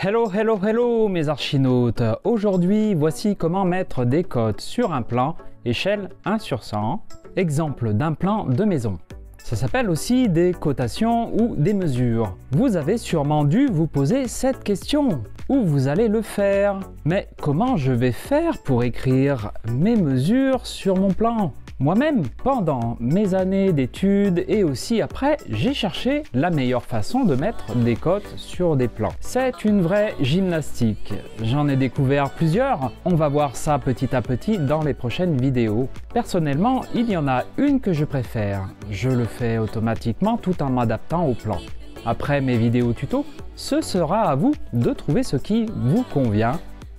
Hello, hello, hello mes archinautes. Aujourd'hui, voici comment mettre des cotes sur un plan échelle 1/100, exemple d'un plan de maison. Ça s'appelle aussi des cotations ou des mesures. Vous avez sûrement dû vous poser cette question. Où vous allez le faire? Mais comment je vais faire pour écrire mes mesures sur mon plan? Moi-même, pendant mes années d'études et aussi après, j'ai cherché la meilleure façon de mettre des cotes sur des plans. C'est une vraie gymnastique. J'en ai découvert plusieurs. On va voir ça petit à petit dans les prochaines vidéos. Personnellement, il y en a une que je préfère. Je le fais automatiquement tout en m'adaptant au plan. Après mes vidéos tuto, ce sera à vous de trouver ce qui vous convient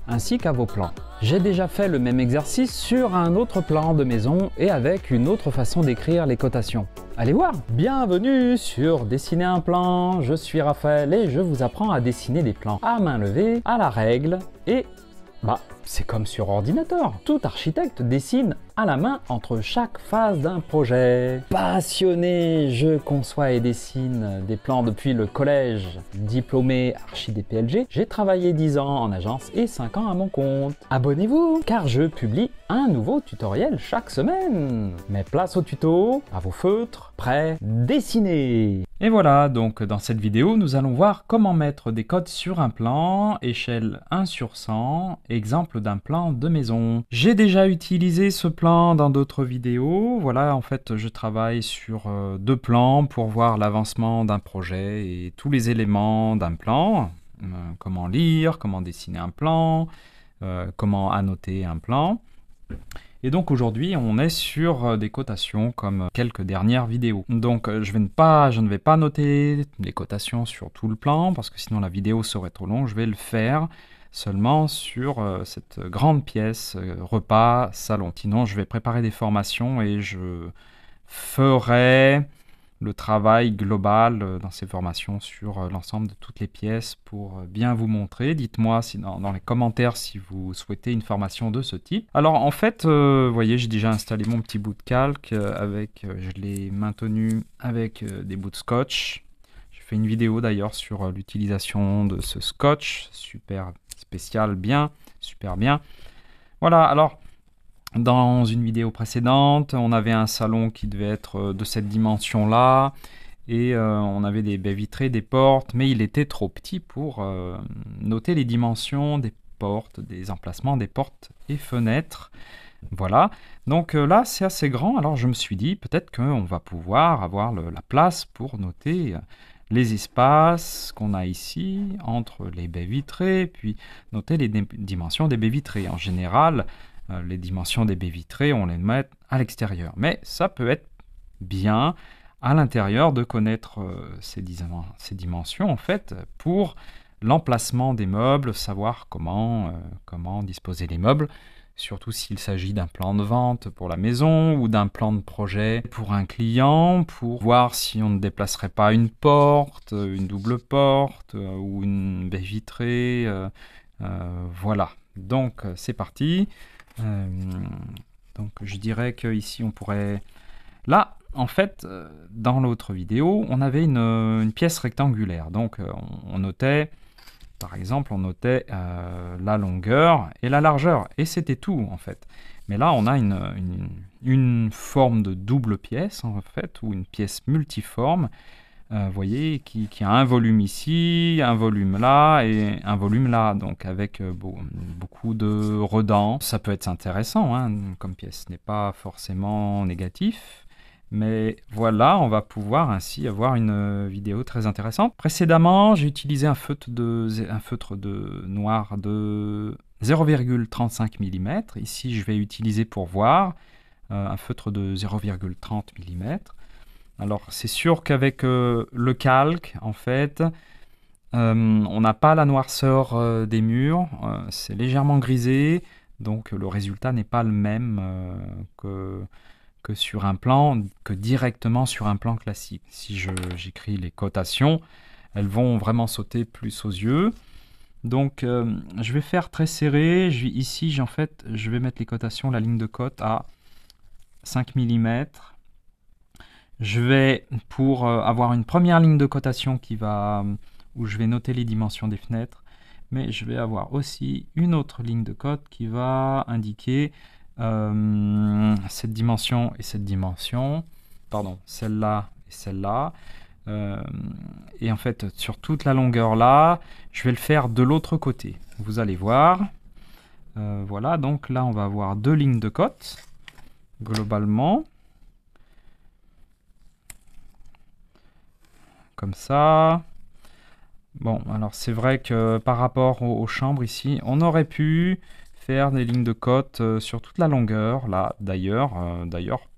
ainsi qu'à vos plans. J'ai déjà fait le même exercice sur un autre plan de maison et avec une autre façon d'écrire les cotations. Allez voir! Bienvenue sur Dessiner un plan, je suis Raphaël et je vous apprends à dessiner des plans à main levée, à la règle et c'est comme sur ordinateur. Tout architecte dessine à la main entre chaque phase d'un projet. Passionné, je conçois et dessine des plans depuis le collège. Diplômé archi-DPLG, j'ai travaillé 10 ans en agence et 5 ans à mon compte. Abonnez-vous, car je publie un nouveau tutoriel chaque semaine. Mais place au tuto, à vos feutres, prêts, dessinez! Et voilà, donc dans cette vidéo, nous allons voir comment mettre des cotes sur un plan, échelle 1/100, exemple d'un plan de maison. J'ai déjà utilisé ce plan dans d'autres vidéos. Voilà, en fait, je travaille sur deux plans pour voir l'avancement d'un projet et tous les éléments d'un plan. Comment lire, comment dessiner un plan, comment annoter un plan. Et donc aujourd'hui, on est sur des cotations comme quelques dernières vidéos. Donc je ne vais pas noter les cotations sur tout le plan parce que sinon la vidéo serait trop longue. Je vais le faire seulement sur cette grande pièce repas salon. Sinon, je vais préparer des formations et je ferai le travail global dans ces formations sur l'ensemble de toutes les pièces pour bien vous montrer. Dites-moi si dans les commentaires si vous souhaitez une formation de ce type. Alors en fait, vous voyez, j'ai déjà installé mon petit bout de calque je l'ai maintenu avec des bouts de scotch. J'ai fait une vidéo d'ailleurs sur l'utilisation de ce scotch, super spécial, super bien. Voilà, alors dans une vidéo précédente, on avait un salon qui devait être de cette dimension-là et on avait des baies vitrées, des portes, mais il était trop petit pour noter les dimensions des portes, des emplacements des portes et fenêtres. Voilà, donc là c'est assez grand, alors je me suis dit peut-être qu'on va pouvoir avoir la place pour noter les espaces qu'on a ici entre les baies vitrées, puis noter les dimensions des baies vitrées. En général, les dimensions des baies vitrées, on les met à l'extérieur. Mais ça peut être bien à l'intérieur de connaître ces dimensions, en fait, pour l'emplacement des meubles, savoir comment disposer les meubles, surtout s'il s'agit d'un plan de vente pour la maison ou d'un plan de projet pour un client, pour voir si on ne déplacerait pas une porte, une double porte ou une baie vitrée. Voilà, donc c'est parti. Donc je dirais qu'ici on pourrait... Là, en fait, dans l'autre vidéo, on avait une pièce rectangulaire. Donc on notait... Par exemple, on notait la longueur et la largeur, et c'était tout en fait. Mais là, on a une forme de double pièce en fait, ou une pièce multiforme, vous voyez, qui a un volume ici, un volume là et un volume là, donc avec beaucoup de redans. Ça peut être intéressant comme pièce, ce n'est pas forcément négatif. Mais voilà, on va pouvoir ainsi avoir une vidéo très intéressante. Précédemment, j'ai utilisé un feutre de noir de 0,35 mm. Ici, je vais utiliser pour voir un feutre de 0,30 mm. Alors, c'est sûr qu'avec le calque, en fait, on n'a pas la noirceur des murs. C'est légèrement grisé, donc le résultat n'est pas le même que sur un plan, que directement sur un plan classique. Si j'écris les cotations, elles vont vraiment sauter plus aux yeux. Donc je vais faire très serré. Ici, en fait, je vais mettre les cotations, la ligne de cote à 5 mm. Je vais, pour avoir une première ligne de cotation où je vais noter les dimensions des fenêtres, mais je vais avoir aussi une autre ligne de code qui va indiquer cette dimension et cette dimension, pardon, celle-là et celle-là. Et en fait, sur toute la longueur là, je vais le faire de l'autre côté. Vous allez voir. Voilà, donc là, on va avoir deux lignes de cote, globalement. Comme ça. Bon, alors c'est vrai que par rapport aux chambres ici, on aurait pu faire des lignes de cote sur toute la longueur. Là, d'ailleurs,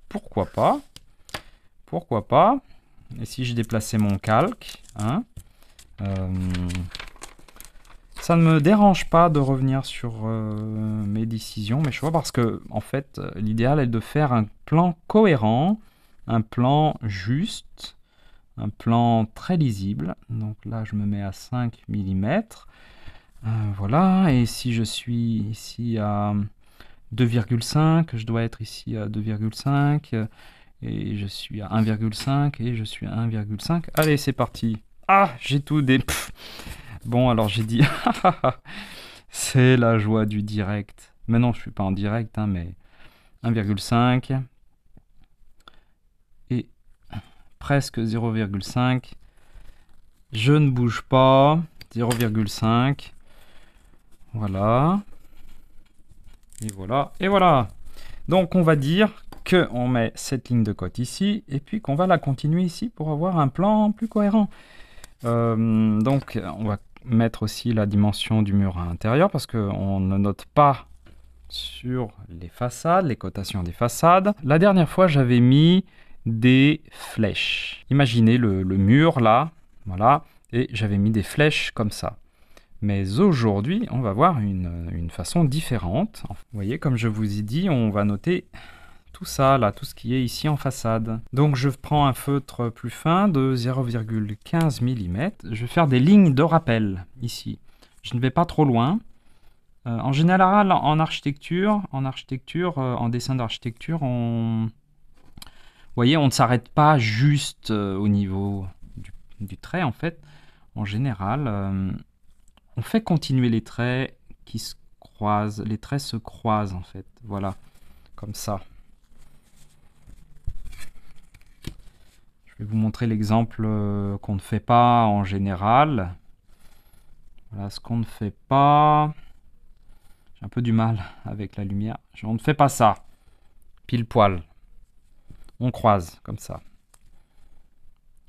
pourquoi pas? Pourquoi pas? Et si je déplaçais mon calque, hein, ça ne me dérange pas de revenir sur mes décisions, mes choix, parce que en fait, l'idéal est de faire un plan cohérent, un plan juste, un plan très lisible. Donc là, je me mets à 5 mm. Voilà, et si je suis ici à 2,5, je dois être ici à 2,5, et je suis à 1,5, et je suis à 1,5. Allez, c'est parti. Ah, j'ai tout des... Bon, alors j'ai dit... c'est la joie du direct. Mais non, je suis pas en direct, hein, mais 1,5 et presque 0,5. Je ne bouge pas. 0,5. Voilà. Et voilà. Et voilà. Donc on va dire qu'on met cette ligne de cote ici et puis qu'on va la continuer ici pour avoir un plan plus cohérent. Donc on va mettre aussi la dimension du mur intérieur parce qu'on ne note pas sur les façades, les cotations des façades. La dernière fois, j'avais mis des flèches. Imaginez le mur là, voilà, et j'avais mis des flèches comme ça. Mais aujourd'hui, on va voir une façon différente. Vous voyez, comme je vous ai dit, on va noter tout ça, là, tout ce qui est ici en façade. Donc je prends un feutre plus fin de 0,15 mm. Je vais faire des lignes de rappel ici. Je ne vais pas trop loin. En général, en architecture, en dessin d'architecture, vous voyez, on ne s'arrête pas juste au niveau du trait, en fait. En général, on fait continuer les traits qui se croisent. Les traits se croisent, en fait. Voilà, comme ça. Je vais vous montrer l'exemple qu'on ne fait pas en général. Voilà ce qu'on ne fait pas. J'ai un peu du mal avec la lumière. On ne fait pas ça. Pile poil. On croise comme ça.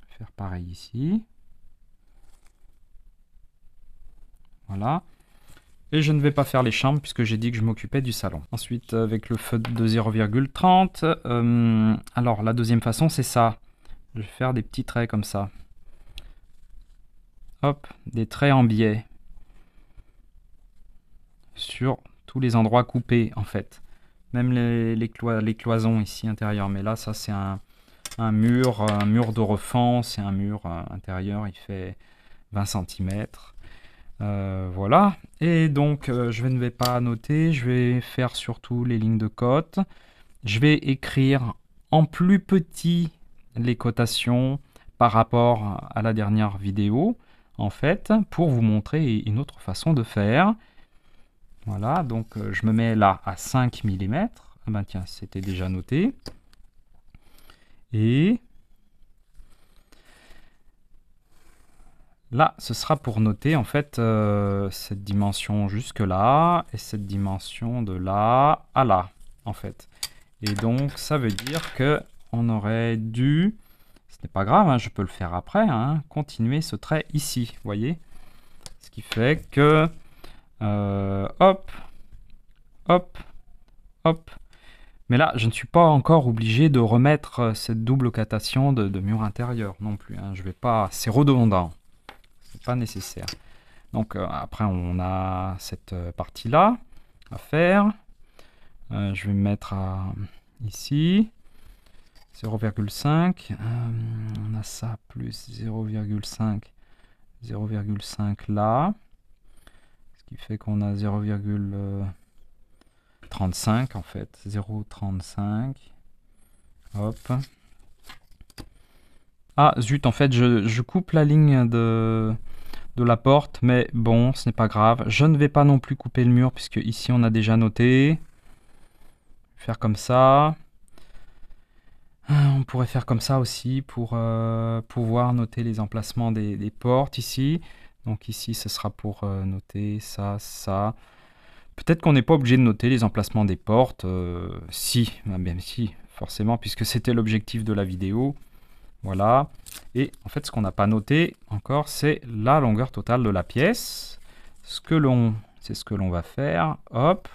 Faire pareil ici. Voilà. Et je ne vais pas faire les chambres puisque j'ai dit que je m'occupais du salon. Ensuite, avec le feutre de 0,30. Alors, la deuxième façon, c'est ça. Je vais faire des petits traits comme ça. Hop, des traits en biais. Sur tous les endroits coupés, en fait. Même les cloisons ici intérieures. Mais là, ça, c'est un mur de refend. C'est un mur intérieur. Il fait 20 cm. Voilà. Et donc, je ne vais pas noter. Je vais faire surtout les lignes de cote. Je vais écrire en plus petit les cotations par rapport à la dernière vidéo, en fait, pour vous montrer une autre façon de faire. Voilà, donc je me mets là à 5 mm. Ah ben tiens, c'était déjà noté. Et là, ce sera pour noter en fait cette dimension jusque là et cette dimension de là à là, en fait. Et donc, ça veut dire que on aurait dû, ce n'est pas grave, hein, je peux le faire après, hein, continuer ce trait ici, vous voyez. Ce qui fait que, hop, hop, hop. Mais là, je ne suis pas encore obligé de remettre cette double cotation de mur intérieur non plus. Hein. Je vais pas, c'est redondant, c'est pas nécessaire. Donc après, on a cette partie-là à faire. Je vais me mettre ici. 0,5, on a ça plus 0,5, 0,5 là, ce qui fait qu'on a 0,35 en fait, 0,35, hop. Ah zut, en fait je coupe la ligne de de la porte, mais bon, ce n'est pas grave. Je ne vais pas non plus couper le mur, puisque ici on a déjà noté. Faire comme ça. On pourrait faire comme ça aussi pour pouvoir noter les emplacements des portes ici. Donc ici, ce sera pour noter ça, ça. Peut-être qu'on n'est pas obligé de noter les emplacements des portes. Si, même si, forcément, puisque c'était l'objectif de la vidéo. Voilà. Et en fait, ce qu'on n'a pas noté encore, c'est la longueur totale de la pièce. C'est ce que l'on va faire. Hop,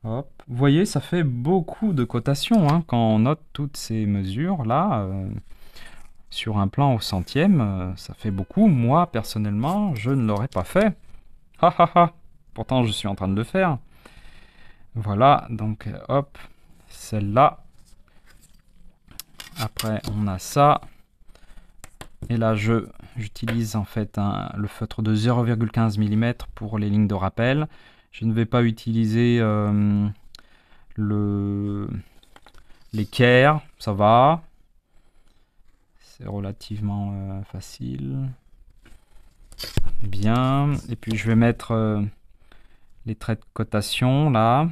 hop. Vous voyez, ça fait beaucoup de cotations hein, quand on note toutes ces mesures-là. Sur un plan au centième, ça fait beaucoup. Moi, personnellement, je ne l'aurais pas fait. Ha ha ha. Pourtant, je suis en train de le faire. Voilà, donc hop, celle-là. Après, on a ça. Et là, j'utilise en fait le feutre de 0,15 mm pour les lignes de rappel. Je ne vais pas utiliser l'équerre, ça va. C'est relativement facile. Bien. Et puis, je vais mettre les traits de cotation là.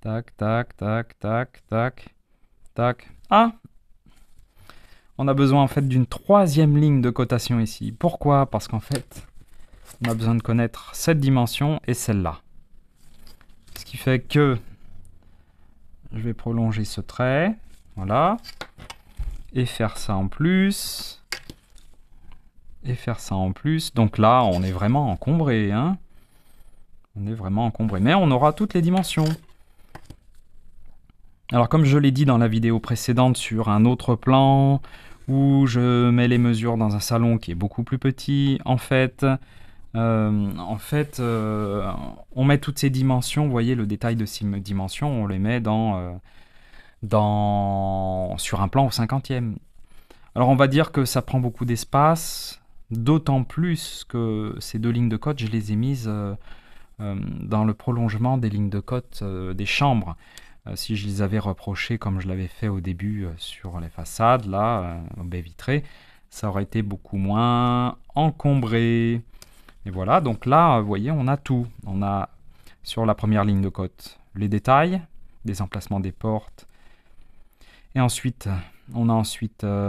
Tac, tac, tac, tac, tac, tac. Ah! On a besoin en fait d'une troisième ligne de cotation ici. Pourquoi? Parce qu'en fait, on a besoin de connaître cette dimension et celle-là. Ce qui fait que je vais prolonger ce trait. Voilà. Et faire ça en plus. Et faire ça en plus. Donc là, on est vraiment encombré. Hein, on est vraiment encombré. Mais on aura toutes les dimensions. Alors comme je l'ai dit dans la vidéo précédente sur un autre plan, où je mets les mesures dans un salon qui est beaucoup plus petit, en fait, on met toutes ces dimensions, vous voyez le détail de ces dimensions, on les met sur un plan au 50e. Alors on va dire que ça prend beaucoup d'espace, d'autant plus que ces deux lignes de côte, je les ai mises dans le prolongement des lignes de côte des chambres. Si je les avais reprochées comme je l'avais fait au début sur les façades, là, en baie vitrée, ça aurait été beaucoup moins encombré. Et voilà, donc là, vous voyez, on a tout. On a sur la première ligne de côte les détails, des emplacements des portes. Et ensuite, on a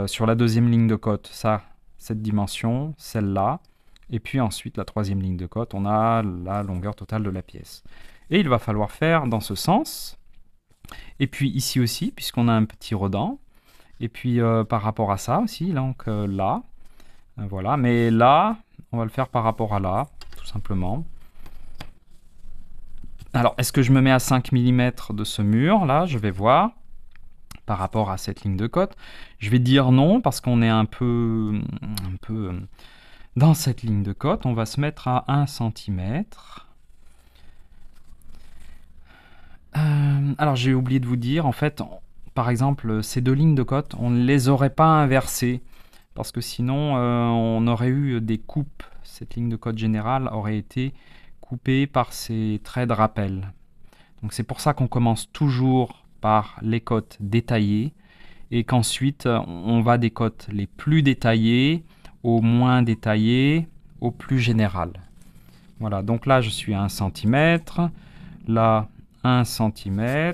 sur la deuxième ligne de côte, cette dimension, celle-là. Et puis ensuite, la troisième ligne de côte, on a la longueur totale de la pièce. Et il va falloir faire dans ce sens. Et puis ici aussi, puisqu'on a un petit redent. Et puis par rapport à ça aussi, donc là. Voilà, mais là, on va le faire par rapport à là, tout simplement. Alors, est-ce que je me mets à 5 mm de ce mur, là? Je vais voir, par rapport à cette ligne de côte. Je vais dire non, parce qu'on est un peu dans cette ligne de côte. On va se mettre à 1 cm. Alors j'ai oublié de vous dire, en fait, par exemple, ces deux lignes de côte, on ne les aurait pas inversées, parce que sinon on aurait eu des coupes. Cette ligne de côte générale aurait été coupée par ces traits de rappel. Donc c'est pour ça qu'on commence toujours par les côtes détaillées, et qu'ensuite on va des côtes les plus détaillées au moins détaillées, au plus général. Voilà, donc là je suis à 1 cm, là 1 cm.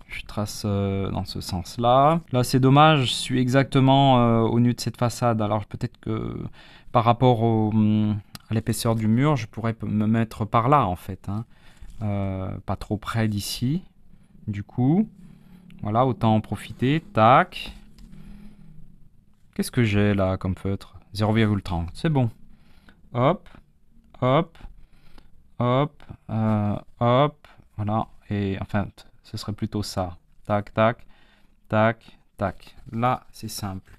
Je trace dans ce sens-là. Là, c'est dommage, je suis exactement au nu de cette façade. Alors, peut-être que par rapport à l'épaisseur du mur, je pourrais me mettre par là, en fait. Hein. Pas trop près d'ici. Du coup, voilà, autant en profiter. Tac. Qu'est-ce que j'ai là comme feutre? 0,30. C'est bon. Hop, hop. Hop, hop, voilà, et enfin, ce serait plutôt ça. Tac, tac, tac, tac. Là, c'est simple.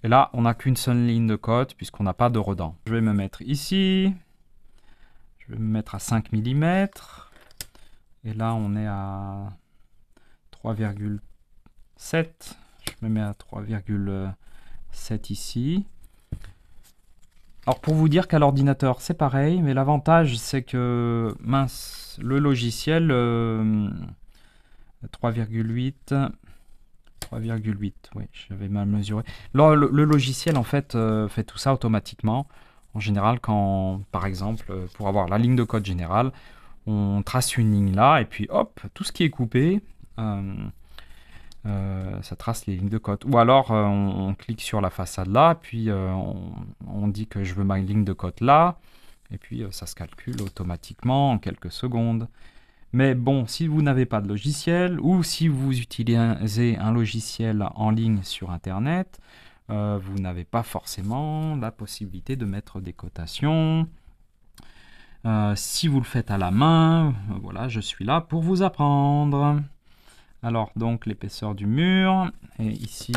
Et là, on n'a qu'une seule ligne de côte, puisqu'on n'a pas de redent. Je vais me mettre ici. Je vais me mettre à 5 mm. Et là, on est à 3,7. Je me mets à 3,7 ici. Alors pour vous dire qu'à l'ordinateur c'est pareil, mais l'avantage c'est que le logiciel 3,8, 3,8. Oui, j'avais mal mesuré. Le logiciel, en fait, fait tout ça automatiquement. En général, quand, par exemple, pour avoir la ligne de code générale, on trace une ligne là, et puis hop, tout ce qui est coupé, ça trace les lignes de code. Ou alors, on clique sur la façade là, puis on dit que je veux ma ligne de code là, et puis ça se calcule automatiquement en quelques secondes. Mais bon, si vous n'avez pas de logiciel, ou si vous utilisez un logiciel en ligne sur Internet, vous n'avez pas forcément la possibilité de mettre des cotations. Si vous le faites à la main, voilà, je suis là pour vous apprendre. Alors, donc, l'épaisseur du mur. Et ici,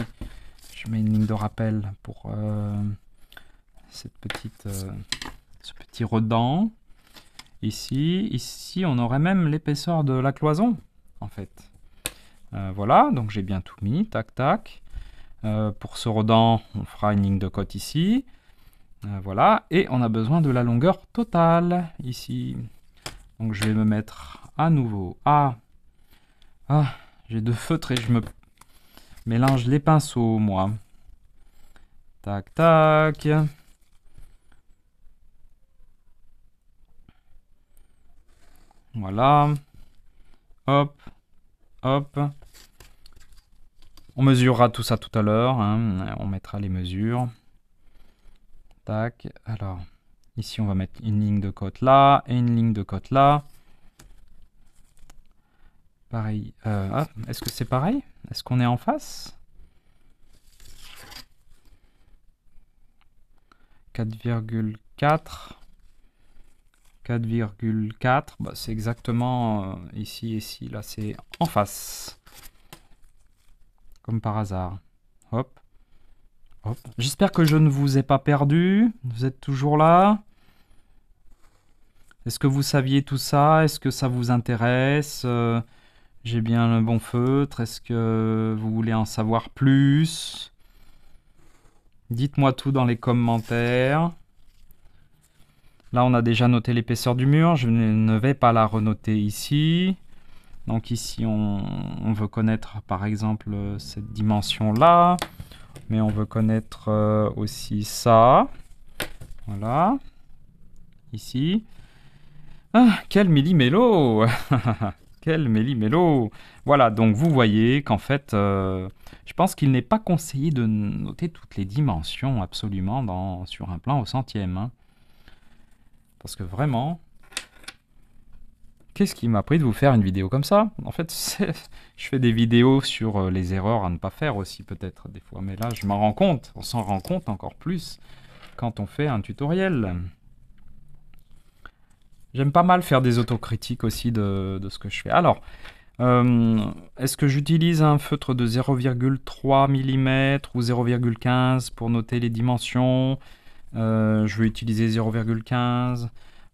je mets une ligne de rappel pour ce petit redent. Ici, on aurait même l'épaisseur de la cloison, en fait. Voilà, donc j'ai bien tout mis, tac, tac. Pour ce redent, on fera une ligne de côte ici. Voilà, et on a besoin de la longueur totale, ici. Donc je vais me mettre à nouveau à... Ah, j'ai deux feutres et je me mélange les pinceaux, moi. Tac, tac. Voilà. Hop, hop. On mesurera tout ça tout à l'heure. Hein. On mettra les mesures. Tac. Alors, ici, on va mettre une ligne de côte là et une ligne de côte là. Pareil. Est-ce que c'est pareil? Est-ce qu'on est en face? 4,4. 4,4, bah, c'est exactement ici et ici, là c'est en face. Comme par hasard. Hop. Hop. J'espère que je ne vous ai pas perdu. Vous êtes toujours là? Est-ce que vous saviez tout ça? Est-ce que ça vous intéresse? J'ai bien le bon feutre. Est-ce que vous voulez en savoir plus? Dites-moi tout dans les commentaires. Là, on a déjà noté l'épaisseur du mur. Je ne vais pas la renoter ici. Donc ici, on veut connaître, par exemple, cette dimension-là. Mais on veut connaître aussi ça. Voilà. Ici. Ah, quel millimélo! Quel millimélo! Voilà, donc vous voyez qu'en fait, je pense qu'il n'est pas conseillé de noter toutes les dimensions absolument sur un plan au centième. Hein. Parce que vraiment, qu'est-ce qui m'a pris de vous faire une vidéo comme ça? En fait, je fais des vidéos sur les erreurs à ne pas faire aussi peut-être des fois. Mais là, je m'en rends compte. On s'en rend compte encore plus quand on fait un tutoriel. J'aime pas mal faire des autocritiques aussi de ce que je fais. Alors, est-ce que j'utilise un feutre de 0,3 mm ou 0,15 pour noter les dimensions? Je vais utiliser 0,15.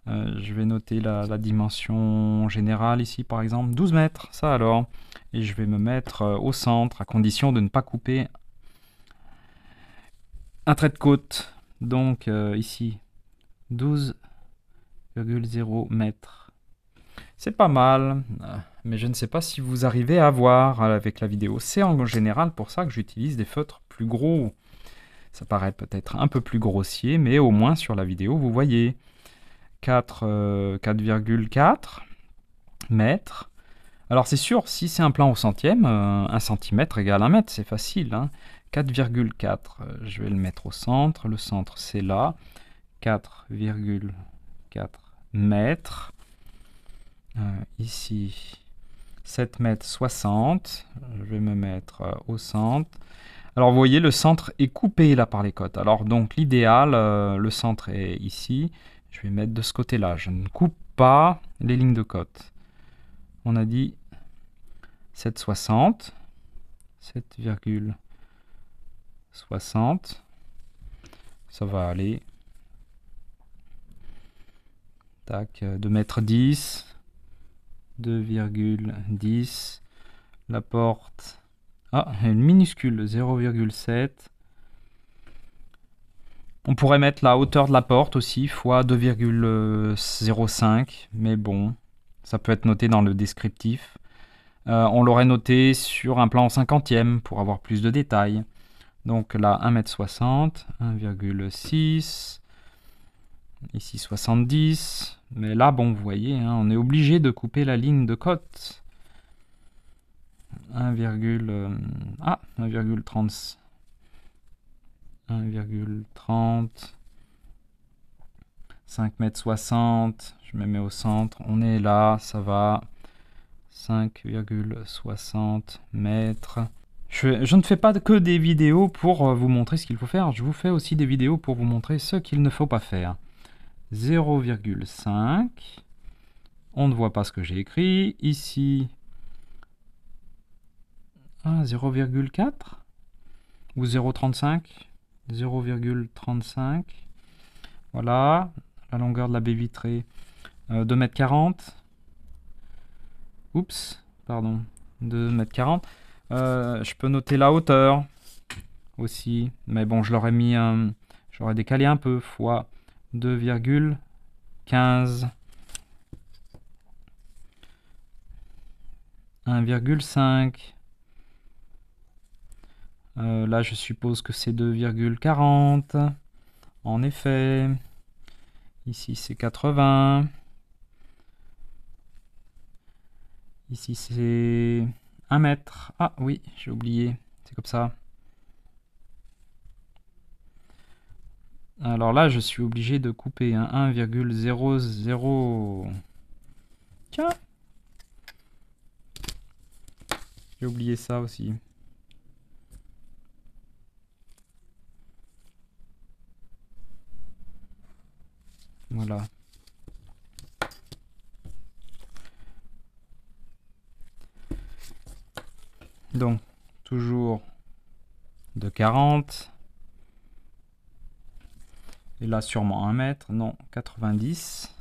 Je vais noter la dimension générale ici, par exemple. 12 mètres, ça alors. Et je vais me mettre au centre, à condition de ne pas couper un trait de côte. Donc, ici, 12,0 mètres. C'est pas mal, mais je ne sais pas si vous arrivez à voir avec la vidéo. C'est en général pour ça que j'utilise des feutres plus gros. Ça paraît peut-être un peu plus grossier, mais au moins sur la vidéo, vous voyez 4,4 mètres. Alors c'est sûr, si c'est un plan au centième, 1 centimètre égale 1 mètre, c'est facile. Hein. 4,4, je vais le mettre au centre. Le centre, c'est là. 4,4 mètres. Ici, 7 mètres 60. Je vais me mettre au centre. Alors vous voyez, le centre est coupé là par les côtes. Alors donc l'idéal, le centre est ici. Je vais mettre de ce côté-là. Je ne coupe pas les lignes de côte. On a dit 7,60. 7,60. Ça va aller. Tac, 2,10 m. 2,10. La porte. Ah, une minuscule, 0,7. On pourrait mettre la hauteur de la porte aussi, fois 2,05. Mais bon, ça peut être noté dans le descriptif. on l'aurait noté sur un plan en 50e pour avoir plus de détails. Donc là, 1,60 m, 1,6, ici 70. Mais là, bon, vous voyez, hein, on est obligé de couper la ligne de cote. 1,30. 1,30. 5,60 m, je me mets au centre, on est là, ça va. 5,60 mètres. Je ne fais pas que des vidéos pour vous montrer ce qu'il faut faire, je vous fais aussi des vidéos pour vous montrer ce qu'il ne faut pas faire. 0,5. On ne voit pas ce que j'ai écrit. Ici, 0,4 ou 0,35. 0,35. Voilà, la longueur de la baie vitrée, 2,40 m. Oups, pardon, 2,40 m. Je peux noter la hauteur aussi, mais bon, je l'aurais mis, j'aurais décalé un peu, fois 2,15. 1,5. Là, je suppose que c'est 2,40. En effet. Ici, c'est 80. Ici, c'est 1 mètre. Ah oui, j'ai oublié. C'est comme ça. Alors là, je suis obligé de couper un 1,00. Tiens. J'ai oublié ça aussi. Voilà. Donc, toujours de 40. Et là, sûrement 1 mètre. Non, 90.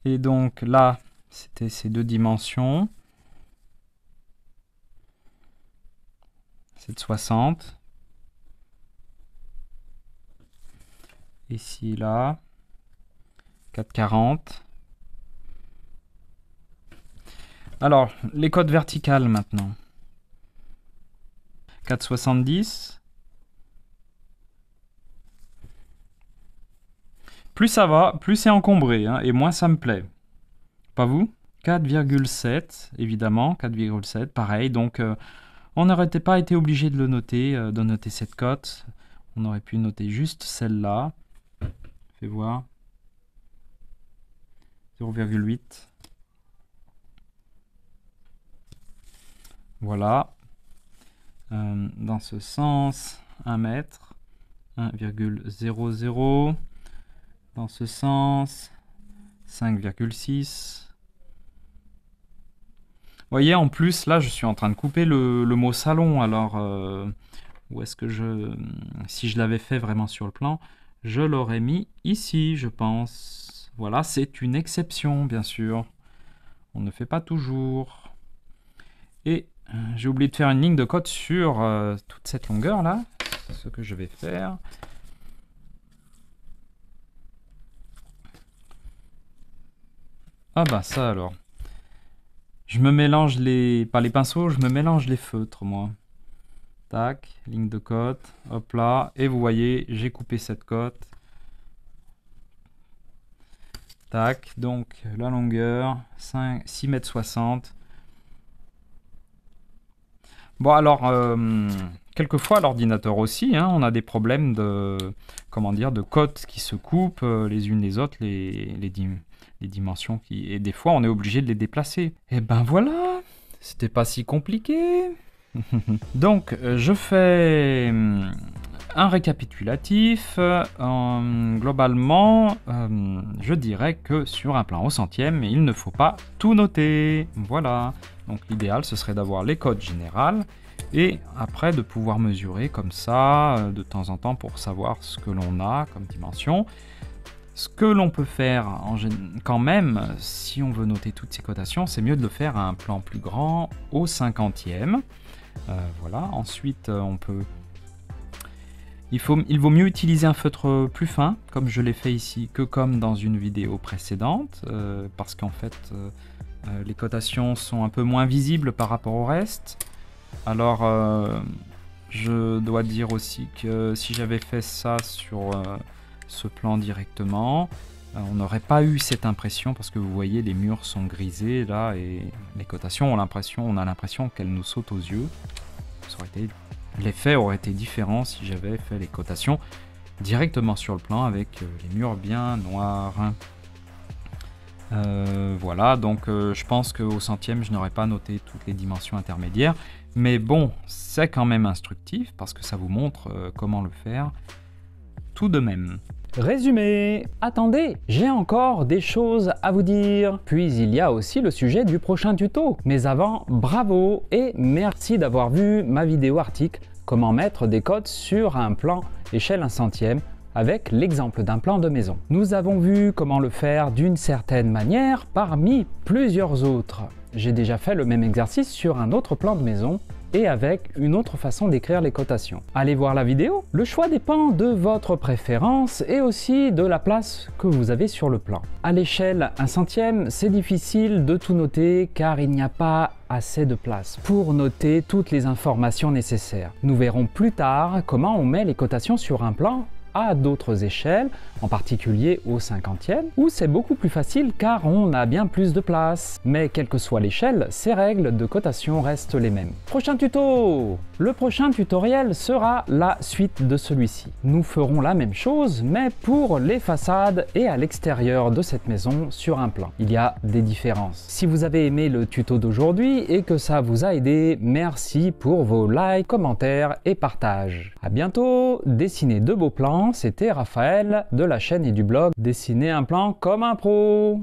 Et donc là, c'était ces deux dimensions. C'est de 60. Ici, là, 4,40. Alors, les codes verticales maintenant. 4,70. Plus ça va, plus c'est encombré, hein, et moins ça me plaît. Pas vous? 4,7, évidemment, 4,7, pareil. Donc, on n'aurait pas été obligé de le noter, de noter cette cote. On aurait pu noter juste celle-là. Fais voir. 0,8. Voilà. Dans ce sens, 1 mètre. 1,00. Dans ce sens, 5,6. Vous voyez, en plus, là, je suis en train de couper le mot salon. Alors, où est-ce que si je l'avais fait vraiment sur le plan, je l'aurais mis ici, je pense. Voilà, c'est une exception, bien sûr. On ne fait pas toujours. Et j'ai oublié de faire une ligne de cote sur toute cette longueur-là. C'est ce que je vais faire. Ah bah ça alors. Je me mélange pas les pinceaux, je me mélange les feutres, moi. Tac, ligne de cote, hop là. Et vous voyez, j'ai coupé cette cote. Tac, donc la longueur, 6,60 m. Bon alors, quelquefois à l'ordinateur aussi, hein, on a des problèmes de, de cotes qui se coupent les unes les autres, les dimensions et des fois on est obligé de les déplacer. Et ben voilà, c'était pas si compliqué. Donc je fais un récapitulatif. Globalement, je dirais que sur un plan au centième, il ne faut pas tout noter. Voilà. Donc l'idéal, ce serait d'avoir les codes générales et après de pouvoir mesurer comme ça de temps en temps pour savoir ce que l'on a comme dimension. Ce que l'on peut faire quand même, si on veut noter toutes ces cotations, c'est mieux de le faire à un plan plus grand, au 50e. Voilà. Ensuite, il vaut mieux utiliser un feutre plus fin, comme je l'ai fait ici, que comme dans une vidéo précédente, parce qu'en fait, Les cotations sont un peu moins visibles par rapport au reste. Alors, je dois dire aussi que si j'avais fait ça sur ce plan directement, on n'aurait pas eu cette impression parce que vous voyez, les murs sont grisés là et les cotations on a l'impression qu'elles nous sautent aux yeux. L'effet aurait été différent si j'avais fait les cotations directement sur le plan avec les murs bien noirs. Voilà, donc je pense qu'au centième, je n'aurais pas noté toutes les dimensions intermédiaires. Mais bon, c'est quand même instructif parce que ça vous montre comment le faire tout de même. Résumé. Attendez, j'ai encore des choses à vous dire. Puis il y a aussi le sujet du prochain tuto. Mais avant, bravo et merci d'avoir vu ma vidéo article comment mettre des cotes sur un plan échelle 1/100 avec l'exemple d'un plan de maison. Nous avons vu comment le faire d'une certaine manière parmi plusieurs autres. J'ai déjà fait le même exercice sur un autre plan de maison et avec une autre façon d'écrire les cotations. Allez voir la vidéo. Le choix dépend de votre préférence et aussi de la place que vous avez sur le plan. À l'échelle 1/100, c'est difficile de tout noter car il n'y a pas assez de place pour noter toutes les informations nécessaires. Nous verrons plus tard comment on met les cotations sur un plan à d'autres échelles, en particulier au 50e, où c'est beaucoup plus facile car on a bien plus de place. Mais quelle que soit l'échelle, ces règles de cotation restent les mêmes. Prochain tuto! Le prochain tutoriel sera la suite de celui-ci. Nous ferons la même chose, mais pour les façades et à l'extérieur de cette maison sur un plan. Il y a des différences. Si vous avez aimé le tuto d'aujourd'hui et que ça vous a aidé, merci pour vos likes, commentaires et partages. À bientôt! Dessinez de beaux plans. C'était Raphaël de la chaîne et du blog Dessiner un plan comme un pro.